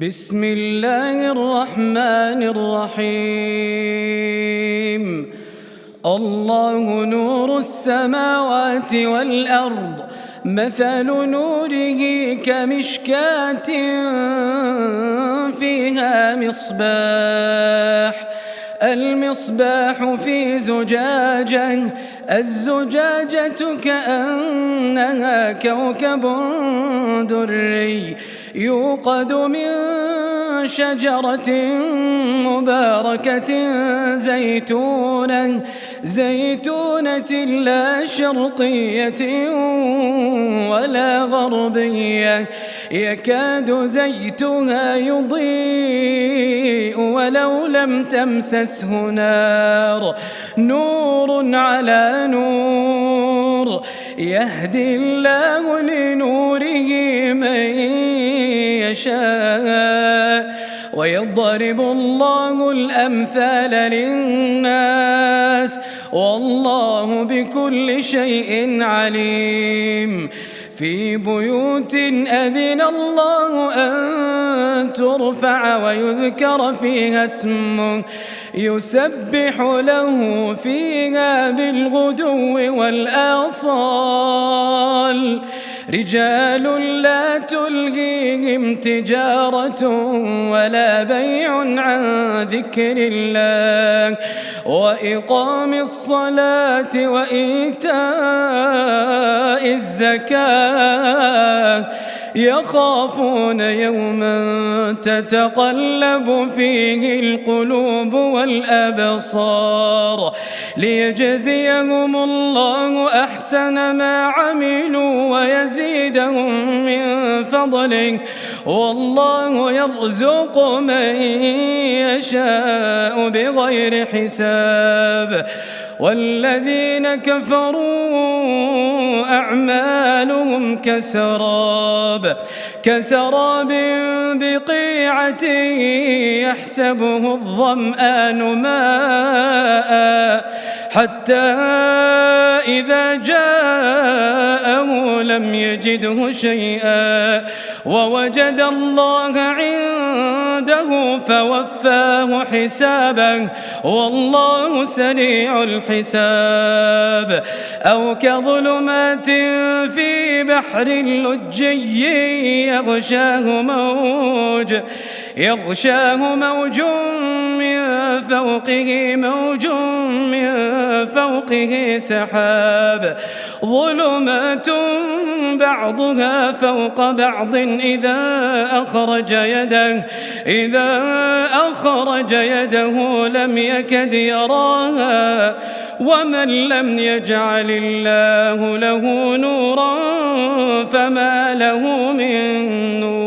بسم الله الرحمن الرحيم. الله نور السماوات والأرض، مثل نوره كمشكاة فيها مصباح، المصباح في زجاجة، الزجاجة كأنها كوكب دري يوقد من شجرة مباركة زيتونة لا شرقية ولا غربية، يكاد زيتها يضيء ولو لم تمسسه نار، نور على نور، يهدي الله لنوره من يشاء ويضرب الله الأمثال للناس والله بكل شيء عليم. في بيوت أذن الله أن ترفع ويذكر فيها اسمه يسبح له فيها بالغدو والآصال، رجال لا تلهيهم تجارة ولا بيع عن ذكر الله وإقام الصلاة وإيتاء الزكاة، يخافون يوما تتقلب فيه القلوب والأبصار، ليجزيهم الله أحسن ما عملوا ويزيدهم من فضله، والله يرزق من يشاء بغير حساب. والذين كفروا أعمالهم كسراب بقيعة يحسبه الظمآن ماء حتى إذا جاءه لم يجده شيئا ووجد الله عنده فوفاه حسابه والله سريع الحساب. أو كظلمات في بحر لجي يغشاه موج من فوقه سحاب، ظلمات بعضها فوق بعض إذا أخرج يده لم يكد يراها، ومن لم يجعل الله له نورا فما له من نور.